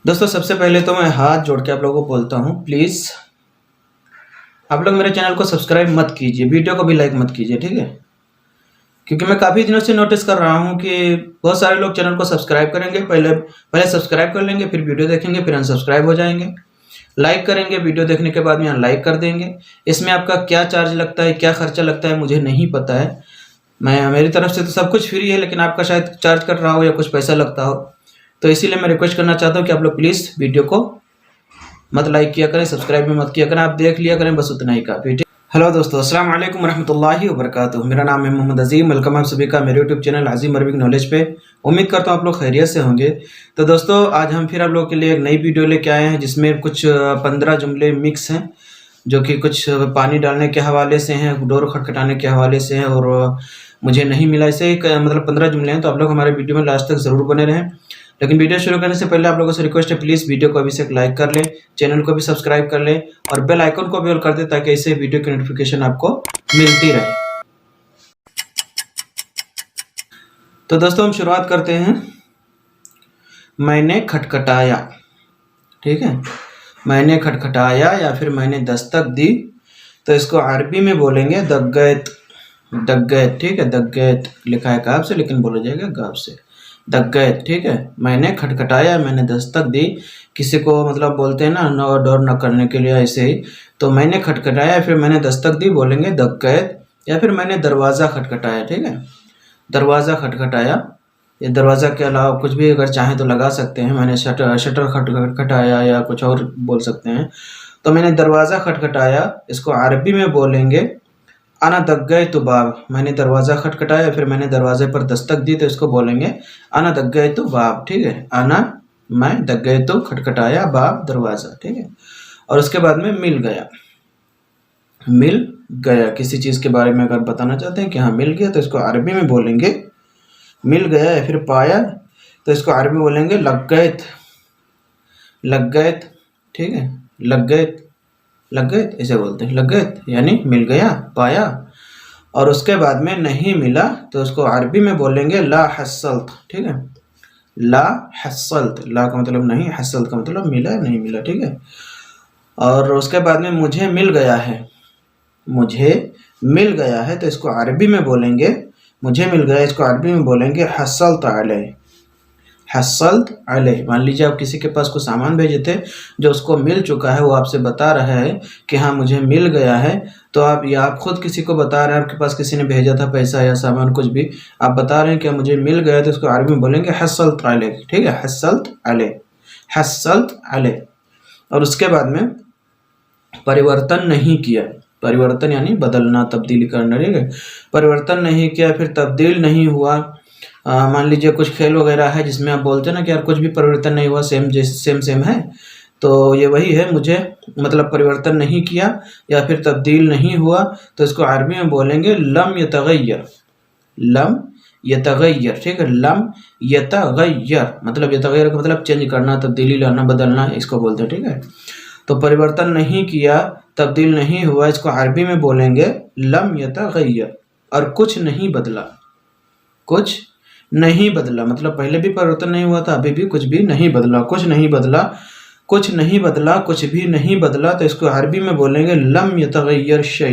दोस्तों सबसे पहले तो मैं हाथ जोड़ के आप लोगों को बोलता हूँ, प्लीज़ आप लोग मेरे चैनल को सब्सक्राइब मत कीजिए, वीडियो को भी लाइक मत कीजिए, ठीक है। क्योंकि मैं काफ़ी दिनों से नोटिस कर रहा हूँ कि बहुत सारे लोग चैनल को सब्सक्राइब करेंगे, पहले सब्सक्राइब कर लेंगे, फिर वीडियो देखेंगे, फिर अनसब्सक्राइब हो जाएंगे। लाइक करेंगे, वीडियो देखने के बाद में अनलाइक कर देंगे। इसमें आपका क्या चार्ज लगता है, क्या खर्चा लगता है, मुझे नहीं पता है। मेरी तरफ से तो सब कुछ फ्री है, लेकिन आपका शायद चार्ज कर रहा हो या कुछ पैसा लगता हो। तो इसीलिए मैं रिक्वेस्ट करना चाहता हूँ कि आप लोग प्लीज़ वीडियो को मत लाइक किया करें, सब्सक्राइब भी मत किया करें, आप देख लिया करें, बस उतना ही काफ़ी। हेलो दोस्तों, अस्सलाम वालेकुम वरहमतुल्लाहि वबरकातुहू। मेरा नाम है मोहम्मद अजीम। वेलकम आप सभी का मेरे यूट्यूब चैनल अजीम अरबिक नॉलेज पे। उम्मीद करता हूँ आप लोग खैरियत से होंगे। तो दोस्तों आज हम फिर आप लोगों के लिए एक नई वीडियो लेके आए हैं, जिसमें कुछ 15 जुमले मिक्स हैं, जो कि कुछ पानी डालने के हवाले से हैं, डोर खटखटाने के हवाले से हैं और मुझे नहीं मिला। ऐसे एक मतलब 15 जुमले हैं। तो आप लोग हमारे वीडियो में लास्ट तक ज़रूर बने रहें। लेकिन वीडियो शुरू करने से पहले आप लोगों से रिक्वेस्ट है, प्लीज़ वीडियो को अभी से लाइक कर लें, चैनल को भी सब्सक्राइब कर लें और बेल आइकन को भी ऑल कर दें, ताकि ऐसे वीडियो की नोटिफिकेशन आपको मिलती रहे। तो दोस्तों हम शुरुआत करते हैं। मैंने खटखटाया, ठीक है। मैंने खटखटाया या फिर मैंने दस्तक दी, तो इसको अरबी में बोलेंगे दग्गैत। दग्गैत, ठीक है। दग्गैत लिखा है काफ से, लेकिन बोला जाएगा गाफ से, दग्गैत, ठीक है। मैंने खटखटाया, मैंने दस्तक दी। किसी को मतलब बोलते हैं ना डोर न करने के लिए, ऐसे ही। तो मैंने खटखटाया फिर मैंने दस्तक दी, बोलेंगे दग्गैत। या फिर मैंने दरवाज़ा खटखटाया, ठीक है। दरवाज़ा खटखटाया, ये दरवाज़ा के अलावा कुछ भी अगर चाहें तो लगा सकते हैं। मैंने शटर खटखटाया या कुछ और बोल सकते हैं। तो मैंने दरवाज़ा खटखटाया, इसको अरबी में बोलेंगे अना दग्गैतु बाब। मैंने दरवाज़ा खटखटाया फिर मैंने दरवाजे पर दस्तक दी, तो इसको बोलेंगे अना दग्गैतु बाब, ठीक है। अना, मैं, दग्गैतु खटखटाया, बाब दरवाज़ा, ठीक है। और उसके बाद में मिल गया। मिल गया, किसी चीज़ के बारे में अगर बताना चाहते हैं कि हाँ मिल गया, तो इसको अरबी में बोलेंगे मिल गया। या फिर पाया, तो इसको अरबी में बोलेंगे लग्गैत। लग्गैत, ठीक है। लग्गैत, लग्गैत ऐसे बोलते हैं, लग्गैत यानी मिल गया, पाया। और उसके बाद में नहीं मिला, तो उसको अरबी में बोलेंगे ला हस्सल्त, ठीक है। ला हस्सल्त, ला का मतलब नहीं, हस्सल्त का मतलब मिला नहीं मिला, ठीक है। और उसके बाद में मुझे मिल गया है। मुझे मिल गया है, तो इसको अरबी में बोलेंगे, मुझे मिल गया, इसको अरबी में बोलेंगे हस्सल्त अलैह। हस्सल्त अलैह। मान लीजिए आप किसी के पास कुछ सामान भेजे थे जो उसको मिल चुका है, वो आपसे बता रहा है कि हाँ मुझे मिल गया है। तो आप, या आप खुद किसी को बता रहे हैं, आपके पास किसी ने भेजा था पैसा या सामान, कुछ भी आप बता रहे हैं कि मुझे मिल गया, तो इसको अरबी में बोलेंगे हस्सल्त अलैह, ठीक है। हस्सल्त अलैह, हस्सल्त अलैह। और उसके बाद में परिवर्तन नहीं किया। परिवर्तन यानी बदलना, तब्दीली करना, ठीक है। परिवर्तन नहीं किया, फिर तब्दील नहीं हुआ। मान लीजिए कुछ खेल वगैरह है जिसमें आप बोलते हैं ना कि यार कुछ भी परिवर्तन नहीं हुआ, सेम है, तो ये वही है। मुझे मतलब परिवर्तन नहीं किया या फिर तब्दील नहीं हुआ, तो इसको अरबी में बोलेंगे लम यतगय्यर। लम यतगय्यर, ठीक है। लम यतगय्यर मतलब यतगय्यर का मतलब चेंज करना, तब्दीली लाना, बदलना, इसको बोलते हैं, ठीक है। तो परिवर्तन नहीं किया, तब्दील नहीं हुआ, इसको अरबी में बोलेंगे लम यतगय्यर। और कुछ नहीं बदला, कुछ नहीं बदला मतलब पहले भी परिवर्तन नहीं हुआ था, अभी भी कुछ भी नहीं बदला। कुछ नहीं बदला, कुछ नहीं बदला, कुछ भी नहीं बदला, तो इसको अरबी में बोलेंगे लम यतगय्यर शै।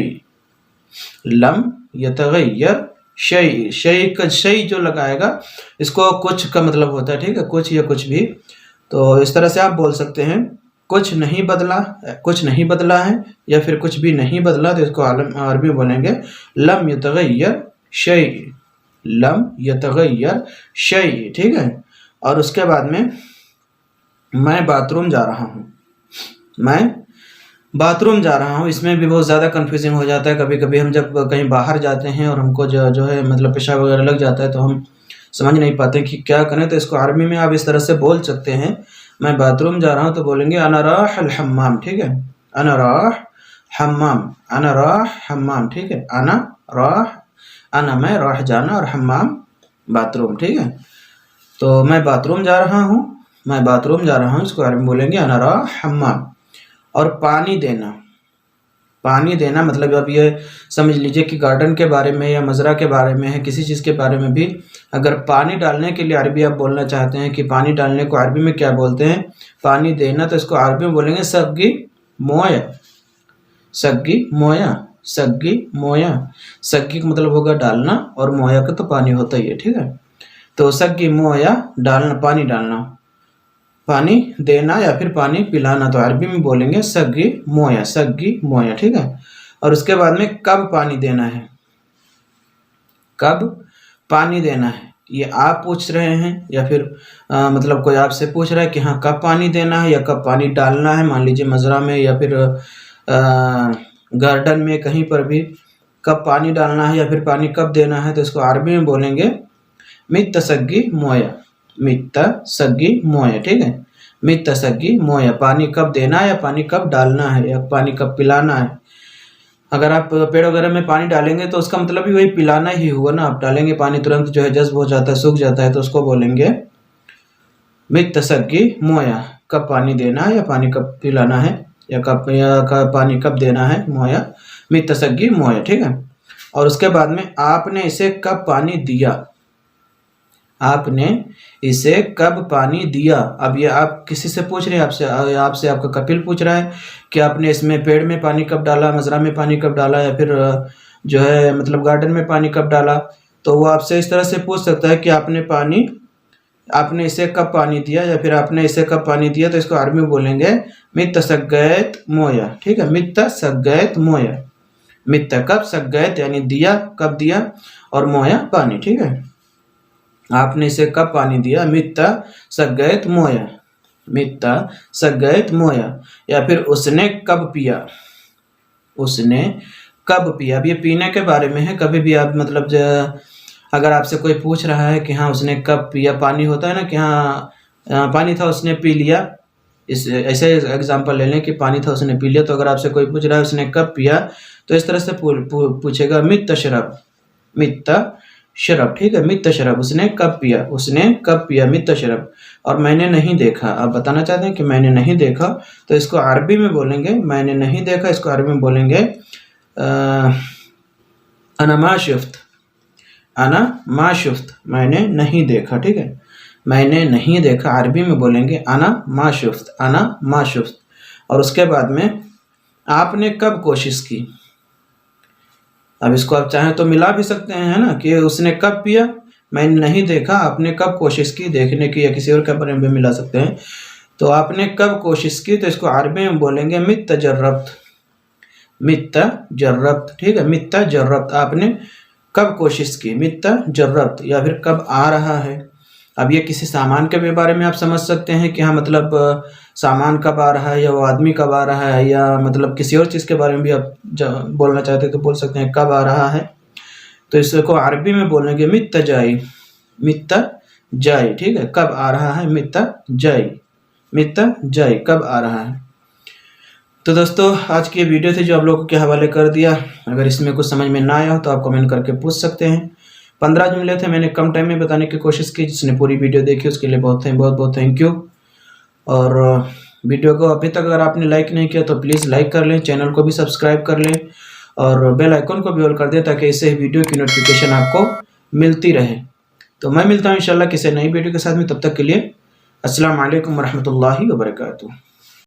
लम यतगय्यर शै। शै का शै जो लगाएगा, इसको कुछ का मतलब होता है, ठीक है। कुछ या कुछ भी, तो इस तरह से आप बोल सकते हैं कुछ नहीं बदला, कुछ नहीं बदला है, या फिर कुछ भी नहीं बदला, तो इसको अरबी में बोलेंगे लम यतगय्यर शै। लम यतगय्यर शै, ठीक है। और उसके बाद में मैं बाथरूम जा रहा हूँ। मैं बाथरूम जा रहा हूँ, इसमें भी बहुत ज़्यादा कन्फ्यूजिंग हो जाता है। कभी कभी हम जब कहीं बाहर जाते हैं और हमको जो है मतलब पेशाब वगैरह लग जाता है, तो हम समझ नहीं पाते कि क्या करें। तो इसको अरबी में आप इस तरह से बोल सकते हैं, मैं बाथरूम जा रहा हूँ, तो बोलेंगे अना राहिल हम्माम, ठीक है। अना राह हम्माम, अना राह हम्माम, ठीक है। अना राह, अना मैं, राह जाना, और हम्माम बाथरूम, ठीक है। तो मैं बाथरूम जा रहा हूँ, मैं बाथरूम जा रहा हूँ, इसको अरबी में बोलेंगे अना राह हम्माम। और पानी देना, पानी देना मतलब अब ये समझ लीजिए कि गार्डन के बारे में या मज़रा के बारे में है, किसी चीज़ के बारे में भी अगर पानी डालने के लिए अरबी आप बोलना चाहते हैं कि पानी डालने को अरबी में क्या बोलते हैं, पानी देना, तो इसको अरबी में बोलेंगे सग्गी मोया। सग्गी मोया, सग्गी मोया। सग्गी का मतलब होगा डालना और मोया का तो पानी होता ही है, ठीक है। तो सग्गी मोया डालना, पानी डालना, पानी देना या फिर पानी पिलाना, तो अरबी में बोलेंगे सग्गी मोया, सग्गी मोया, ठीक है। और उसके बाद में कब पानी देना है, कब पानी देना है, ये आप पूछ रहे हैं या फिर मतलब कोई आपसे पूछ रहा है कि हाँ कब पानी देना है या कब पानी डालना है, मान लीजिए मजरा में या फिर गार्डन में कहीं पर भी कब पानी डालना है या फिर पानी कब देना है, तो इसको अरबी में बोलेंगे मित्त सग्गी मोया, मित्त सग्गी मोया, ठीक है। मित्त सग्गी मोया, पानी कब देना है या पानी कब डालना है या पानी कब पिलाना है। अगर आप पेड़ वगैरह में पानी डालेंगे तो उसका मतलब ही वही पिलाना ही हुआ ना, आप डालेंगे पानी तुरंत जो है जज्ब हो जाता है, सूख जाता है, तो उसको बोलेंगे मित्त सग्गी मोया, कब पानी देना है या पानी कब पिलाना है या कब पानी कब देना है, मोया, मित्त सग्गी मोया, ठीक है। और उसके बाद में आपने इसे कब पानी दिया, आपने इसे कब पानी दिया। अब ये आप किसी से पूछ रहे हैं, आपसे आपका कपिल पूछ रहा है कि आपने इसमें पेड़ में पानी कब डाला, मजरा में पानी कब डाला या फिर जो है मतलब गार्डन में पानी कब डाला, तो वो आपसे इस तरह से पूछ सकता है कि आपने इसे कब पानी दिया या फिर आपने इसे कब पानी दिया, तो इसको अरबी में बोलेंगे मित्त सग्गैत मोया, ठीक है। मित्त सग्गैत मोया, मित्त कब, सग्गैत यानी दिया, कब दिया, और मोया पानी, ठीक है। आपने इसे कब पानी दिया, मित्ता सग्गैत मोया, मित्ता सग्गैत मोया, या फिर उसने कब पिया, उसने कब पिया। अब ये पीने के बारे में है, कभी भी आप मतलब अगर आपसे कोई पूछ रहा है कि हाँ उसने कब पिया, पानी होता है ना कि हाँ पानी था उसने पी लिया, इस ऐसे एग्जांपल ले लें कि पानी था उसने पी लिया, तो अगर आपसे कोई पूछ रहा है उसने कब पिया, तो इस तरह से पूछेगा मित्त शरब, मित्त शरब, ठीक है। मित्त शरब, उसने कब पिया, उसने कब पिया, मित्त शरब। और मैंने नहीं देखा, आप बताना चाहते हैं कि मैंने नहीं देखा, तो इसको अरबी में बोलेंगे मैंने नहीं देखा, इसको अरबी में बोलेंगे अना मा शुफ्त, अना मा शुफ्त, मैंने नहीं देखा, ठीक है। मैंने नहीं देखा, अरबी में बोलेंगे अना मा शुफ्त, अना मा शुफ्त। और उसके बाद में आपने कब कोशिश की, अब इसको आप चाहें तो मिला भी सकते हैं, है ना, कि उसने कब पिया, मैंने नहीं देखा, आपने कब कोशिश की देखने की, या किसी और के बारे में भी मिला सकते हैं। तो आपने कब कोशिश की, तो इसको अरबी में बोलेंगे मित्त जर्रब्त, मित्त जर्रब्त, ठीक है। मित्त जर्रब्त, आपने कब कोशिश की, मित्त जर्रब्त, या फिर कब आ रहा है। अब ये किसी सामान के बारे में आप समझ सकते हैं कि हाँ मतलब सामान कब आ रहा है, या वो आदमी कब आ रहा है, या मतलब किसी और चीज़ के बारे में भी आप बोलना चाहते हैं तो बोल सकते हैं कब आ रहा है। तो इसको अरबी में बोलेंगे मित्त जाई, मित्त जाई, ठीक है। कब आ रहा है, मित्त जाई, मित्त जाई, कब आ रहा है। तो दोस्तों आज की वीडियो थी जो आप लोगों के हवाले कर दिया। अगर इसमें कुछ समझ में ना आया हो तो आप कमेंट करके पूछ सकते हैं। 15 जुमले थे, मैंने कम टाइम में बताने की कोशिश की। जिसने पूरी वीडियो देखी उसके लिए बहुत बहुत थैंक यू। और वीडियो को अभी तक अगर आपने लाइक नहीं किया तो प्लीज़ लाइक कर लें, चैनल को भी सब्सक्राइब कर लें और बेल आइकन को भी ऑल कर दें ताकि इससे वीडियो की नोटिफिकेशन आपको मिलती रहे। तो मैं मिलता हूँ इंशाल्लाह किसी नई वीडियो के साथ में, तब तक के लिए अस्सलाम वालेकुम रहमतुल्लाहि व बरकातुहू।